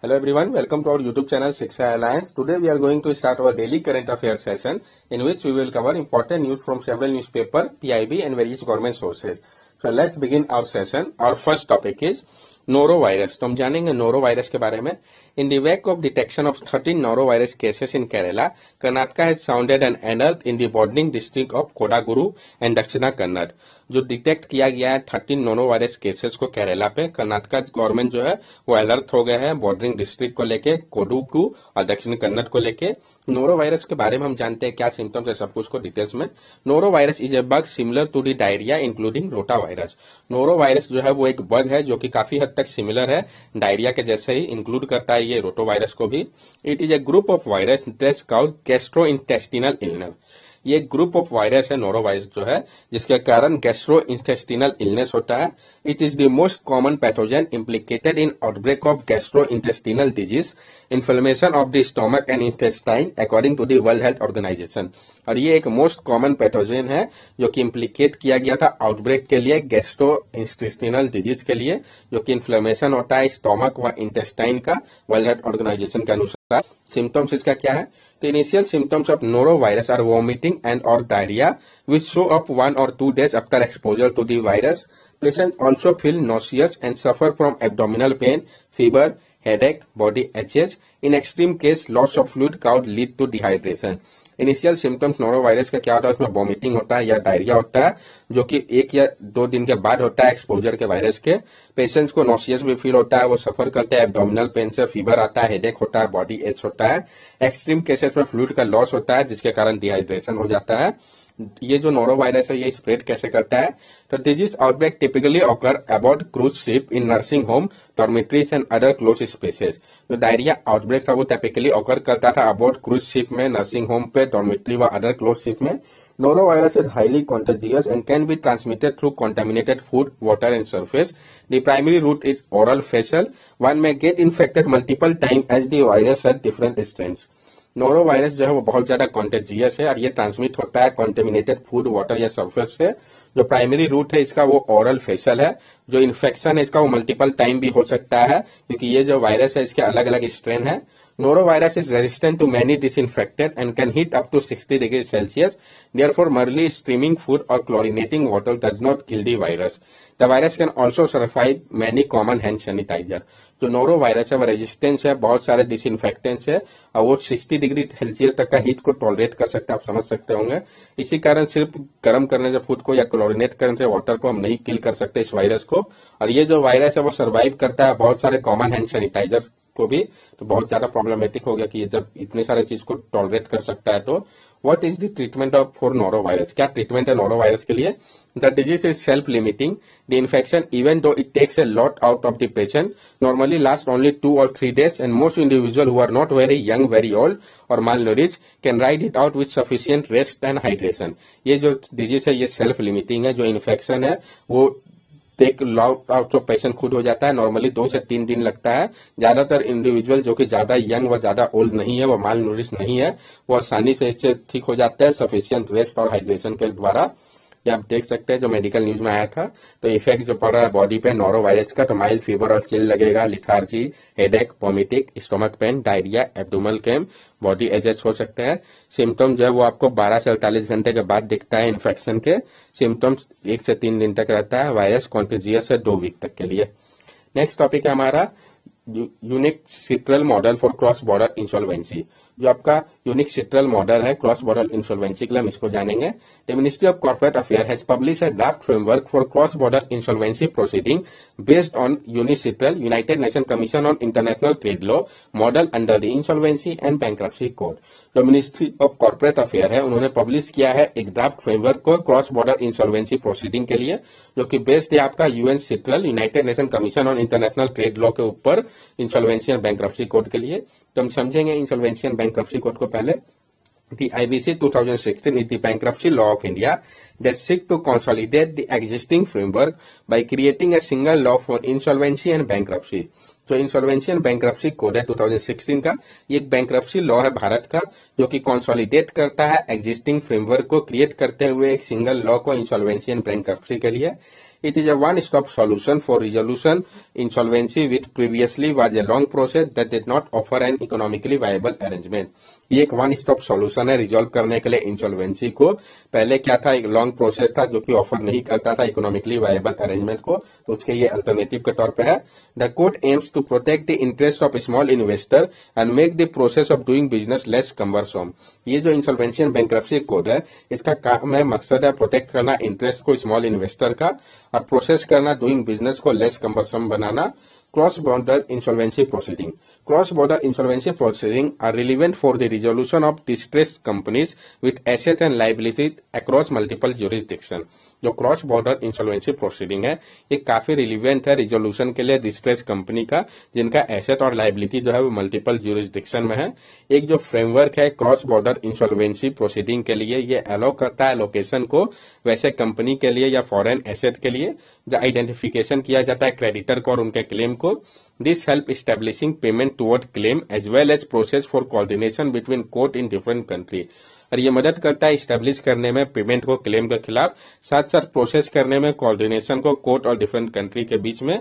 Hello everyone, welcome to our YouTube channel Shikshaalliance. Today we are going to start our daily current affairs session in which we will cover important news from several newspapers, PIB and various government sources. So let's begin our session. Our first topic is norovirus. तो हम जानेंगे norovirus के बारे में. In the wake of detection of 13 norovirus cases in Kerala, Karnataka has sounded an alert in the bordering district of Kodaguru and Dakshina Kannada. जो detect किया गया है 13 नोरोवायरस केसेस को केरला पे, कर्नाटका गवर्नमेंट जो है वो अलर्ट हो गए हैं बॉर्डरिंग डिस्ट्रिक्ट को लेके, कोडुगु और दक्षिण कन्नड़ को लेके. नोरोवायरस के बारे में हम जानते हैं क्या सिम्टम्स है, सब कुछ को डिटेल्स में. Norovirus is a bug similar to the diarrhoea including rota virus. Norovirus जो है वो एक बग है जो कि काफी हद तक सिमिलर है डायरिया के जैसे ही, इंक्लूड करता है ये रोटो वायरस को भी. It is a group of virus that cause gastrointestinal illness. ये ग्रुप ऑफ वायरस है नोरोवायरस जो है जिसके कारण गैस्ट्रो इंटेस्टिनल इलनेस होता है. It is the most common pathogen implicated in outbreak of gastro intestinal disease, inflammation of the stomach and intestine according to the world health organisation. और ये एक मोस्ट कॉमन पैथोजन है जो कि implicate किया गया था आउटब्रेक के लिए, गैस्ट्रो इंटेस्टिनल डिजीज के लिए, जो कि इन्फ्लेमेशन होता है स्टोमक व इंटेस्टाइन का वर्ल्ड हेल्थ ऑर्गेनाइजेशन के अनुसार. सिम्टम्स इसका क्या है? The initial symptoms of norovirus are vomiting and or diarrhea, which show up 1 or 2 days after exposure to the virus. Patients also feel nauseous and suffer from abdominal pain, fever, headache, body aches. In extreme case, loss of fluid could lead to dehydration. Initial symptoms norovirus का क्या होता है? उसमें vomiting होता है या diarrhoea होता है जो कि 1 या 2 दिन के बाद होता है एक्सपोजर के वायरस के. पेशेंट्स को नॉसियस भी फील होता है, वो सफर करते हैं एब्डोमिनल पेन से, फीवर आता है, हेडेक होता है, बॉडी एच होता है. एक्सट्रीम केसेस में फ्लूइड का लॉस होता है जिसके कारण डिहाइड्रेशन हो जाता है. ये जो नोरोवायरस है ये स्प्रेड कैसे करता है? तो disease outbreak typically occur about cruise ship, in nursing home, dormitories and other close spaces. जो डायरिया आउटब्रेक था वो टिपिकली ऑकर करता था अबाउट क्रूज शिप में, नर्सिंग होम पे, डॉर्मेट्री व अदर क्लोज शिप में. Norovirus is highly contagious and can be transmitted through contaminated food, water and surface. The primary route is oral facial. One may get infected multiple times as the virus has different strains. Norovirus जो है वो बहुत ज्यादा contagious है और ये transmit होता है कॉन्टेमिनेटेड फूड, वाटर या सरफेस से. जो प्राइमरी रूट है इसका वो ओरल फेशियल है. जो इन्फेक्शन है इसका वो मल्टीपल टाइम भी हो सकता है क्योंकि ये जो वायरस है इसके अलग अलग स्ट्रेन है. Norovirus is resistant to many disinfectants and can heat up to 60 degrees Celsius. Therefore, merely steaming food or chlorinating water does not kill the virus. The virus can also survive many common hand sanitizer. जो norovirus है वो resistance है बहुत सारे disinfectants है और वो 60 degree Celsius तक का हीट को टॉलरेट कर सकते हैं, आप समझ सकते होंगे. इसी कारण सिर्फ गर्म करने से फूड को या क्लोरिनेट करने से वाटर को हम नहीं किल कर सकते इस वायरस को. और ये जो वायरस है वो सर्वाइव करता है बहुत सारे कॉमन हैंड सैनिटाइजर को भी. तो बहुत ज्यादा प्रॉब्लमेटिक हो गया कि ये जब इतने सारे चीज को टॉलरेट कर सकता है. तो what is the treatment of for norovirus? क्या ट्रीटमेंट है नोरोवायरस के लिए? The disease is self limiting. The infection even though it takes a lot out of the patient normally last only 2 or 3 days and most individual who are not very young, very old or malnourished can ride it out with sufficient rest and hydration. ये जो disease है ये self limiting है. जो infection है वो take lot out of patient खुद हो जाता है, नॉर्मली 2 से 3 दिन लगता है. ज्यादातर इंडिविजुअल जो कि ज्यादा यंग व ज्यादा ओल्ड नहीं है, वो माल नूरिश नहीं है, वो आसानी से इससे ठीक हो जाता है सफिशिएंट रेस्ट और हाइड्रेशन के द्वारा. ये आप देख सकते हैं जो मेडिकल न्यूज में आया था. तो इफेक्ट जो पड़ रहा है बॉडी पे नोरोवायरस का, तो माइल्ड फीवर और चिल लगेगा, lethargy, headache, vomiting, stomach pain, diarrhoea, abdominal pain, body aches हो सकते हैं. सिम्टम जो है वो आपको 12 से 48 घंटे के बाद दिखता है. इन्फेक्शन के सिम्टम्स 1 से 3 दिन तक रहता है. वायरस कॉन्टेजियस है 2 वीक तक के लिए. नेक्स्ट टॉपिक है हमारा UNCITRAL model for cross border insolvency. जो आपका यूनिक सिट्रल मॉडल है क्रॉस बॉर्डर इंसॉल्वेंसी के लिए हम इसको जानेंगे. The ministry of corporate affair has publish a draft framework for cross border insolvency proceeding based on UNCITRAL United Nation commission on international trade law model under the insolvency and bankruptcy code. जो ministry of corporate affair है उन्होंने publish किया है एक draft framework को cross border insolvency proceeding के लिए, जो कि बेस्ड है आपका UN citral United Nation commission on international trade law के ऊपर इंसॉल्वेंसी एंड बैंक्रप्सी कोड के लिए. तो हम समझेंगे इंसॉल्वेंसी एंड बैंक्रप्सी कोड को पहले. The IBC 2016 is the bankruptcy law of India that seeks to consolidate the existing framework by creating a single law for insolvency and bankruptcy. तो insolvency and bankruptcy code है 2016 का. ये एक bankruptcy law है भारत का जो कि कंसोलिडेट करता है एग्जिस्टिंग फ्रेमवर्क को क्रिएट करते हुए एक सिंगल लॉ को इंसॉल्वेंसी एंड बैंक्रप्सी के लिए. It is a one-stop solution for resolution insolvency which previously was a long process that did not offer an economically viable arrangement. ये एक वन स्टॉप सॉल्यूशन है resolve करने के लिए insolvency को। पहले क्या था, एक लॉन्ग प्रोसेस था जो कि ऑफर नहीं करता था इकोनॉमिकली वायबल अरेंजमेंट को, तो उसके ये अल्टरनेटिव के तौर पे है। The court aims to protect the interest of small investor and make the process of doing business less cumbersome. ये जो इंसॉल्वेंसी एंड बैंक्रप्सी कोड है, इसका काम है, मकसद है प्रोटेक्ट करना इंटरेस्ट को स्मॉल इन्वेस्टर का और प्रोसेस करना डूइंग बिजनेस को less cumbersome banana. Cross-border insolvency proceeding. Cross-border insolvency proceeding are relevant for the resolution of distressed companies with assets and liabilities across multiple jurisdictions. जो cross border insolvency proceeding है, ये काफी relevant है resolution के लिए distress company का जिनका asset और लायबिलिटी जो है वो मल्टीपल ज्यूरिसडिक्शन में है। एक जो फ्रेमवर्क है क्रॉस बॉर्डर इंसॉल्वेंसी प्रोसीडिंग के लिए, ये अलाउ करता है लोकेशन को वैसे कंपनी के लिए या फॉरेन एसेट के लिए जो आइडेंटिफिकेशन किया जाता है क्रेडिटर को और उनके क्लेम को। This help establishing payment toward claim as well as process for coordination between court in different country. और ये मदद करता है इस्टेब्लिश करने में पेमेंट को क्लेम के खिलाफ, साथ साथ प्रोसेस करने में कोऑर्डिनेशन को कोर्ट और डिफरेंट कंट्री के बीच में।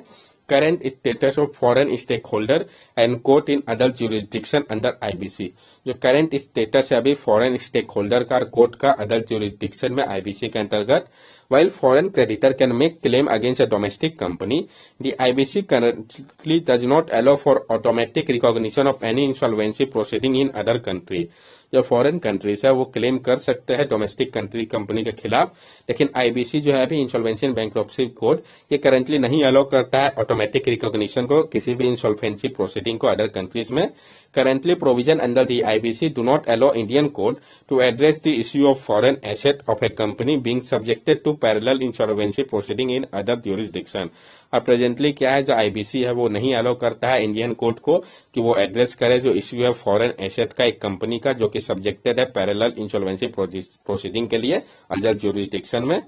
Current status of foreign stake holder and court in other jurisdiction under IBC. जो करंट स्टेटस है अभी फॉरेन स्टेक होल्डर का और कोर्ट का अदर ज्यूरिसडिक्शन में आईबीसी के अंतर्गत। While foreign creditor can make claim against a domestic company, the IBC currently does not allow for automatic recognition of any insolvency proceeding in other country. जो foreign countries है वो claim कर सकते हैं domestic country company के खिलाफ, लेकिन IBC जो है अभी इंसॉल्वेंसी एंड बैंक्रप्सी कोड ये करंटली नहीं अलाउ करता है ऑटोमेटिक रिकॉग्निशन को किसी भी इंसॉल्वेंसी प्रोसीडिंग को अदर कंट्रीज में। Currently, provision under the IBC do not allow Indian court to address the issue of foreign asset of a company being subjected to parallel insolvency proceeding in other jurisdiction. अब presently क्या है, जो IBC है वो नहीं allow करता है Indian court को कि वो एड्रेस करे जो इश्यू है फॉरेन एसेट का एक कंपनी का जो कि सब्जेक्टेड है पैरेलल इंसॉल्वेंसी प्रोसीडिंग के लिए अदर ज्यूरिसडिक्शन में।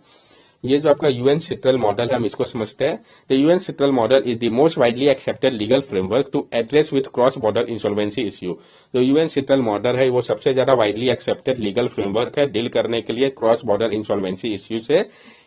ये जो आपका यूएन सिट्रल मॉडल है हम इसको समझते हैं। The UNCITRAL model is the most widely accepted legal framework to address with cross border insolvency issue. जो यूएन सिट्रल मॉडल है वो सबसे ज्यादा वाइडली एक्सेप्टेड लीगल फ्रेमवर्क है डील करने के लिए क्रॉस बॉर्डर इंसॉल्वेंसी इश्यू से।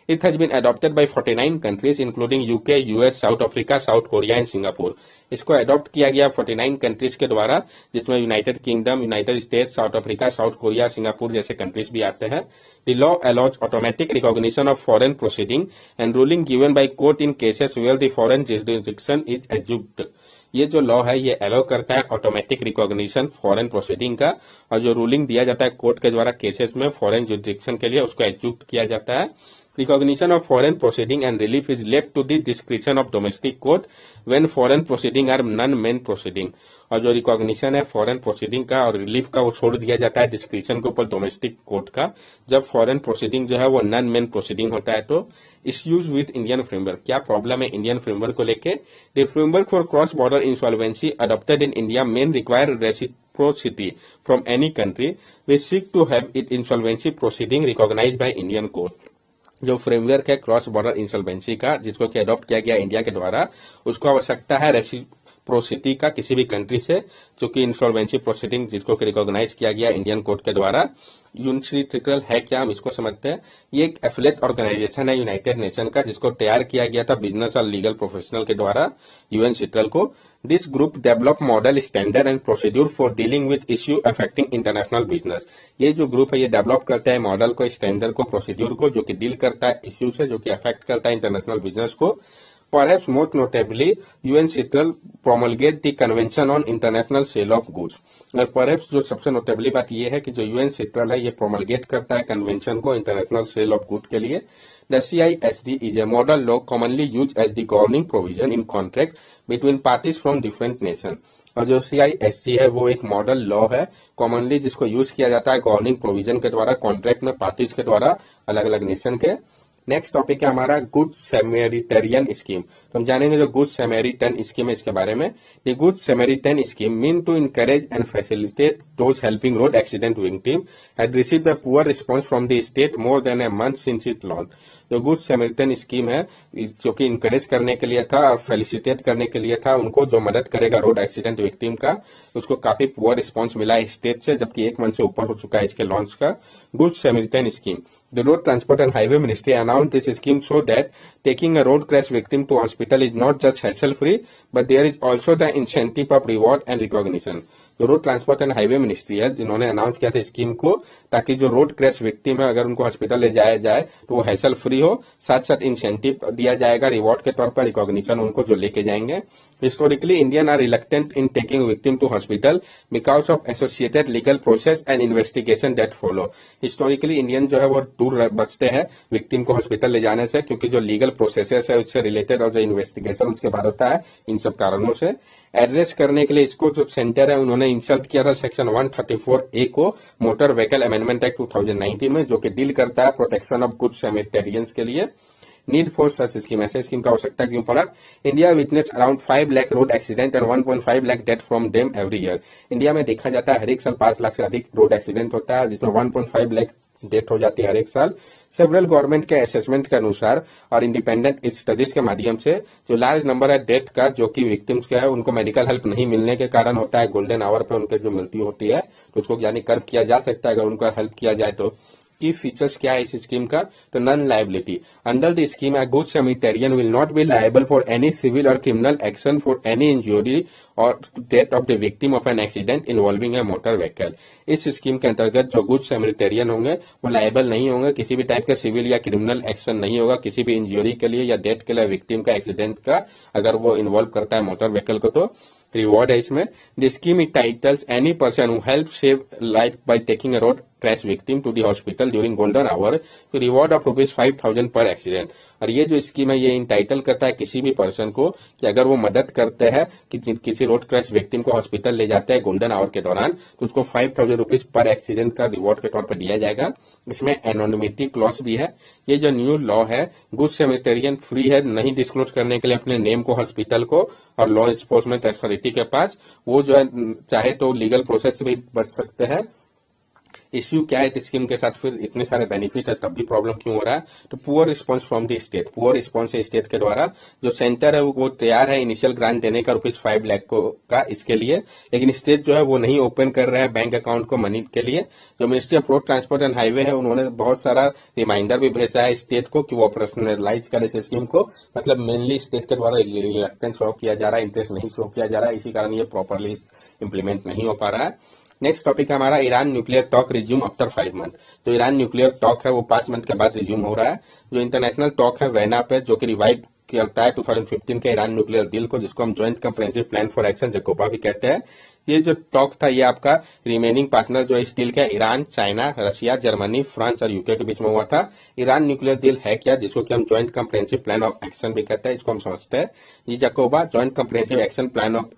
It has been adopted by 49 countries including UK, US, South Africa, South Korea and Singapore. इसको अडॉप्ट किया गया 49 कंट्रीज के द्वारा जिसमें United Kingdom, United states, south Africa, south Korea, Singapore जैसे कंट्रीज भी आते हैं। The law allows automatic recognition of foreign proceeding and ruling given by court in cases where the foreign jurisdiction is adjudged. ये जो law है ये allow करता है ऑटोमेटिक रिकॉग्निशन फॉरेन प्रोसीडिंग का, और जो रूलिंग दिया जाता है कोर्ट के द्वारा केसेस में फॉरेन जुरिसडिक्शन के लिए उसको एग्जीक्यूट किया जाता है। Recognition of foreign proceeding and relief is left to the discretion of domestic court when foreign proceeding are non-main proceeding. और जो रिकॉग्निशन है फॉरेन प्रोसीडिंग का और रिलीफ का वो छोड़ दिया जाता है डिस्क्रिप्शन के ऊपर डोमेस्टिक कोर्ट का, जब फॉरेन प्रोसीडिंग जो है वो नॉन मेन प्रोसीडिंग होता है। तो इश्यूज विद इंडियन फ्रेमवर्क, क्या प्रॉब्लम है इंडियन फ्रेमवर्क को लेके। The framework for cross border insolvency adopted in India main require reciprocity from any country which seek to have it insolvency proceeding recognised by Indian court. जो framework है cross border insolvency का जिसको कि adopt किया गया India के द्वारा, उसको आवश्यकता है रेसिप्रोसिटी का किसी भी कंट्री से जो कि इंसॉल्वेंसी प्रोसीडिंग जिसको कि रिकॉग्नाइज किया गया इंडियन कोर्ट के द्वारा। यूनिसिट्रिकल है क्या, हम इसको समझते हैं। ये एक एफिलेट ऑर्गेनाइजेशन है यूनाइटेड नेशन का जिसको तैयार किया गया था बिजनेस और लीगल प्रोफेशनल के द्वारा यूएन सिट्रल को। This group develop model standard and procedure for dealing with issue affecting international business. ये जो ग्रुप है ये डेवलप करता है मॉडल को, स्टैंडर्ड को, प्रोसीड्यूर को जो कि डील करता है इश्यू से जो कि अफेक्ट करता है इंटरनेशनल बिजनेस को। Perhaps most notably, UN Citrel promulgate the Convention on International Sale of Goods. और perhaps जो सबसे नोटेबली बात ये है कि जो UN Citrel है ये प्रोमलगेट करता है कन्वेंशन को इंटरनेशनल सेल ऑफ गुड के लिए। The CISD is a model law commonly used as the governing provision in contracts between parties from different nations. और जो CISD है वो एक मॉडल लॉ है कॉमनली जिसको यूज किया जाता है गवर्निंग प्रोविजन के द्वारा कॉन्ट्रैक्ट में पार्टीज के द्वारा अलग अलग नेशन के। नेक्स्ट टॉपिक है हमारा गुड सैमरिटन स्कीम। तो हम जानेंगे जो गुड सैमरिटन स्कीम है इसके बारे में। The good Samaritan scheme mean to encourage and facilitate those helping road accident victim had received a poor response from the state more than a month since it launch. जो good Samaritan scheme है जो कि encourage करने के लिए था और felicitate करने के लिए था उनको, जो मदद करेगा रोड एक्सीडेंट विक्टिम का, उसको काफी पुअर रिस्पांस मिला है स्टेट से, जबकि 1 मंथ से ऊपर हो चुका है इसके लॉन्च का। Good Samaritan scheme, the road transport and highway ministry announced this scheme so that taking a road crash victim to hospital is not just hassle free but there is also the incentive of reward and recognition। जो road transport and highway ministry है जिन्होंने announce किया था scheme को, ताकि जो road crash victim है अगर उनको हॉस्पिटल ले जाया जाए तो वो हैसल फ्री हो, साथ साथ इंसेंटिव दिया जाएगा रिवॉर्ड के तौर पर, रिकॉग्निशन उनको जो लेके जाएंगे। Historically Indian are reluctant in taking victim to hospital because of associated legal process and investigation that follow. Historically Indian जो है वो दूर बचते हैं विक्टिम को हॉस्पिटल ले जाने से, क्योंकि जो लीगल प्रोसेसेस है उससे रिलेटेड और जो इन्वेस्टिगेशन उसके बाद होता है, इन सब कारणों से एड्रेस करने के लिए इसको जो सेंटर है उन्होंने इंसर्ट किया था सेक्शन 134A को मोटर व्हीकल अमेंडमेंट एक्ट 2019 में, जो कि डील करता है प्रोटेक्शन ऑफ गुड सैमरिटेनियंस के लिए। नीड फॉर सच स्कीम, ऐसे स्कीम का आवश्यकता क्यों पड़ा? India witness around 5 lakh road accident and 1.5 lakh death from them every year. India में देखा जाता है हर एक साल 5 लाख से अधिक रोड एक्सीडेंट होता है, जिसमें 1.5 लाख डेथ हो जाती है हर एक साल। सेवरल गवर्नमेंट के असेसमेंट के अनुसार और इंडिपेंडेंट स्टडीज के माध्यम से जो लार्ज नंबर है डेथ का, जो कि विक्टिम्स का है, उनको मेडिकल हेल्प नहीं मिलने के कारण होता है, गोल्डन आवर पे उनके जो मृत्यु होती है, तो उसको यानी कर्व किया जा सकता है अगर उनका हेल्प किया जाए तो। की फीचर्स क्या है इस स्कीम का? तो non liability. Under the scheme a good Samaritan will not be liable for any civil और criminal action for any injury और death of the victim of an accident involving a motor vehicle. इस scheme के अंतर्गत जो good सैमरिटेनियन होंगे वो liable नहीं होंगे, किसी भी टाइप का सिविल या क्रिमिनल एक्शन नहीं होगा किसी भी इंजरी के लिए या डेथ के लिए विक्टिम का एक्सीडेंट का, अगर वो इन्वॉल्व करता है मोटर व्हीकल को तो। रिवॉर्ड है इसमें, the scheme titles any person who help save life by taking a road crash victim to the hospital during golden hour तो रिवॉर्ड ऑफ ₹5,000 पर एक्सीडेंट। और ये जो स्कीम है ये इंटाइटल करता है किसी भी पर्सन को कि अगर वो मदद करते हैं कि किसी रोड क्रैश विक्टिम को हॉस्पिटल ले जाते हैं गोल्डन आवर के दौरान, तो उसको ₹5,000 पर एक्सीडेंट का रिवॉर्ड के तौर पर दिया जाएगा। इसमें एनोनिमिटी क्लॉज भी है। ये जो न्यू लॉ है, गुड सैमरिटेनियन फ्री है नहीं डिस्क्लोज करने के लिए अपने नेम को हॉस्पिटल को और लॉ एनफोर्समेंट अथॉरिटी के पास, वो जो है चाहे तो लीगल प्रोसेस से भी बच सकते हैं। इश्यू क्या है इस स्कीम के साथ, फिर इतने सारे बेनिफिट है तब भी प्रॉब्लम क्यों हो रहा है? तो poor response from the state, poor response है स्टेट के द्वारा। जो सेंटर है वो तैयार है इनिशियल ग्रांट देने का ₹5 लाख का इसके लिए, लेकिन स्टेट जो है वो नहीं ओपन कर रहा है बैंक अकाउंट को मनी के लिए। जो ministry of road transport and highway है उन्होंने बहुत सारा रिमाइंडर भी भेजा है स्टेट को कि वो ऑपरेशनलाइज करे इस स्कीम को, मतलब मेनली स्टेट के द्वारा रिलक्टेंस शो किया जा रहा है, इंटरेस्ट नहीं शो किया जा रहा है, इसी कारण ये प्रॉपरली इम्प्लीमेंट नहीं हो पा रहा है। नेक्स्ट टॉपिक है हमारा Iran nuclear talk resume after 5 month. तो ईरान न्यूक्लियर टॉक है वो 5 मंथ के बाद रिज्यूम हो रहा है। जो इंटरनेशनल टॉक है वेना पे, जो कि रिवाइव करता है 2015 के ईरान न्यूक्लियर डील को, जिसको हम joint comprehensive plan for action JCPOA भी कहते हैं। ये जो टॉक था ये आपका रिमेनिंग पार्टनर जो इस डील का Iran, China, Russia, Germany, France और यूके के बीच में हुआ था। ईरान न्यूक्लियर डील है क्या, जिसको कि हम joint comprehensive plan of action भी कहते हैं, इसको हम समझते हैं। ये JCPOA joint comprehensive action plan of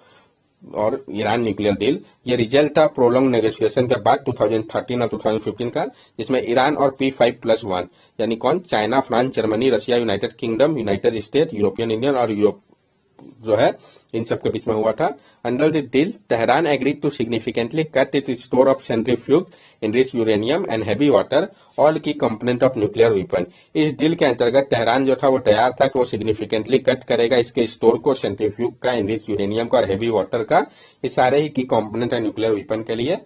और ईरान न्यूक्लियर डील, ये रिजल्ट था प्रोलॉन्ग नेगोशिएशन के बाद 2013 और 2015 का, जिसमें ईरान और P5+1 यानी कौन, China, France, Germany, Russia, United Kingdom, United State, European Union और यूरोप जो है इन सब के बीच में हुआ था। Under the deal Tehran agreed to significantly cut its store of centrifuge enriched uranium and heavy water all key component of nuclear weapon. इस डील के अंतर्गत तेहरान जो था वो तैयार था कि वो सिग्निफिकेंटली कट करेगा इसके स्टोर को, सेंट्रीफ्यूज का, इनरिच्ड यूरेनियम का और हेवी वाटर का, ये सारे ही की कंपोनेंट है न्यूक्लियर वेपन के लिए।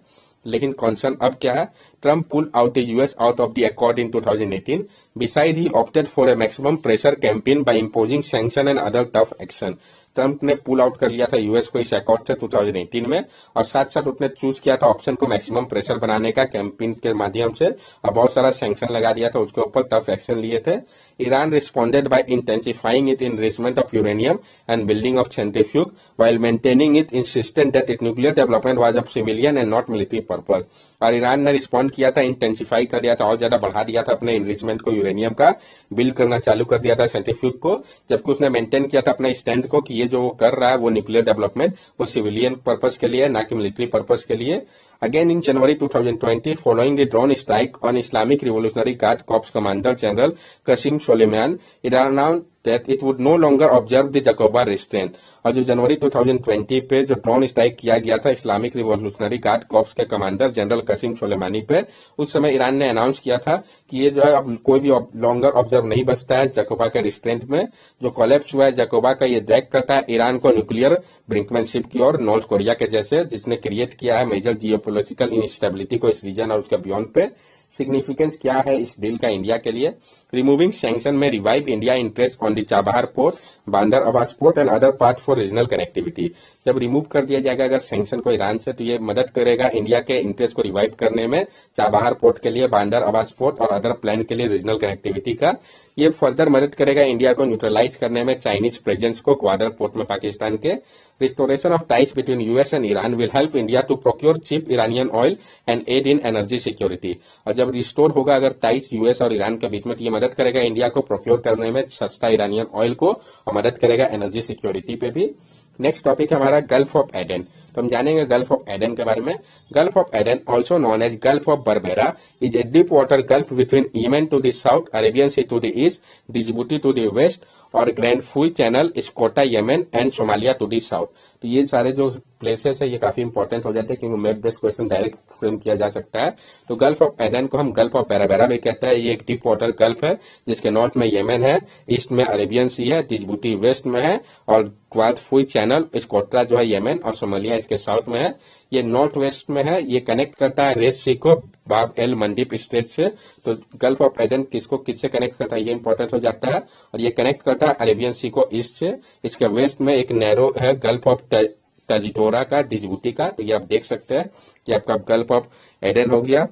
लेकिन कंसर्न अब क्या है, Trump pull out the US out of the accord in 2018। Beside he opted for a maximum pressure campaign by imposing sanction and other tough action. Trump ने पुल आउट कर लिया था यूएस को इस अकॉर्ड से 2018 में, और साथ साथ उसने चूज किया था ऑप्शन को मैक्सिमम प्रेशर बनाने का कैंपेन के माध्यम से, और बहुत सारा सैंक्शन लगा दिया था उसके ऊपर, टफ एक्शन लिए थे। Iran responded by intensifying its enrichment of uranium and building of centrifuge while maintaining its insistence that its nuclear development was of civilian and not military purpose। और ईरान ने respond किया था, intensify कर दिया था और ज्यादा बढ़ा दिया था अपने इनरिचमेंट को, यूरेनियम का बिल्ड करना चालू कर दिया था सेंट्रीफ्यूज को, जबकि उसने मेंटेन किया था अपने स्टैंड को कि ये जो वो कर रहा है वो न्यूक्लियर डेवलपमेंट वो सिविलियन पर्पज के लिए, ना कि मिलिट्री पर्पज के लिए। Again in January 2020, following the drone strike on Islamic Revolutionary Guard Corps Commander General Qasem Soleimani, Iran announced that it would no longer observe the Jacoba restraint। और जो जनवरी 2020 पे जो ड्रोन स्ट्राइक किया गया था Islamic revolutionary guard corps के commander general Qasem Sulemani पे, उस समय ईरान ने अनाउंस किया था कि ये जो है अब कोई भी लॉन्गर ऑब्जर्व नहीं बचता है जकोबा के रिस्ट्रेंट में। जो कोलैप्स हुआ है जकोबा का, ये ड्रैग करता है ईरान को न्यूक्लियर ब्रिंकमैनशिप की और नॉर्थ कोरिया के जैसे, जिसने क्रिएट किया है मेजर जियोपॉलिटिकल इंस्टेबिलिटी को इस रीजन और उसके बियॉन्ड पे। सिग्निफिकेंस क्या है इस डील का इंडिया के लिए? रिमूविंग सैंक्शन में revive India interest on the Chabahar port, Bandar Abbas port and other part for regional connectivity. जब रिमूव कर दिया जाएगा अगर सैंक्शन को ईरान से, तो ये मदद करेगा इंडिया के इंटरेस्ट को रिवाइव करने में, चाबहार पोर्ट के लिए, बांदर अब्बास पोर्ट और अदर प्लान के लिए रीजनल कनेक्टिविटी का। ये फर्दर मदद करेगा इंडिया को न्यूट्रलाइज करने में चाइनीज प्रेजेंस को ग्वादर पोर्ट में पाकिस्तान के। Restoration of ties between US and Iran will help India to procure cheap Iranian oil and aid in energy security। और जब रिस्टोर होगा अगर टाइज यूएस और ईरान के बीच में, तो ये मदद करेगा इंडिया को प्रोक्योर करने में सस्ता ईरानियन ऑयल को और मदद करेगा एनर्जी सिक्योरिटी पे भी। नेक्स्ट टॉपिक है हमारा गल्फ ऑफ एडन। तो हम जानेंगे गल्फ ऑफ एडन के बारे में। Gulf of Aden, also known as gulf of Berbera, is a deep water gulf between Yemen to the south, Arabian sea to the east, Djibouti to the west और Guardafui channel, Socotra Yemen and Somalia to the south. तो ये सारे जो places है ये काफी important हो जाते हैं क्योंकि map based question direct frame किया जा सकता है। तो गल्फ ऑफ एडन को हम गल्फ ऑफ बेराबेरा भी कहते हैं। ये एक डीप वाटर गल्फ है जिसके नॉर्थ में यमन है, ईस्ट में अरेबियन सी है, जिबूटी वेस्ट में है और ग्वाद फुई चैनल स्कोटा जो है यमन और सोमालिया इसके साउथ में है। ये नॉर्थ वेस्ट में है। ये कनेक्ट करता है रेड सी को बाब एल मंडीप स्ट्रेट से। तो गल्फ ऑफ एडन किसको किससे कनेक्ट करता है ये इंपॉर्टेंट हो जाता है। और ये कनेक्ट करता है अरेबियन सी को ईस्ट से। इसके वेस्ट में एक नैरो है गल्फ ऑफ तजिटोरा का, जिबूटी का। तो ये आप देख सकते हैं कि आपका गल्फ ऑफ एडन हो गया।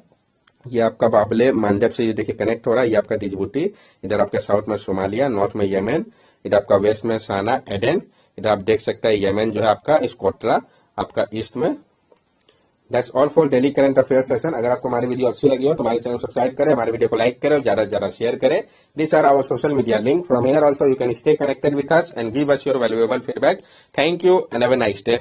ये आपका बाबले मंडप से ये देखिए कनेक्ट हो रहा है। ये आपका जिबूटी, इधर आपके साउथ में सोमालिया, नॉर्थ में यमन, इधर आपका वेस्ट में साना एडन, इधर आप देख सकते हैं यमन जो है आपका स्कोट्रा आपका ईस्ट में। That's all for daily current affair session. अगर आपको हमारी वीडियो अच्छी लगी हो तो हमारे चैनल सब्सक्राइब करें, हमारे वीडियो को लाइक करें और ज्यादा से ज्यादा शेयर करें। These are our social media link. From here also you can stay connected with us and give us your valuable feedback. Thank you and have a nice day.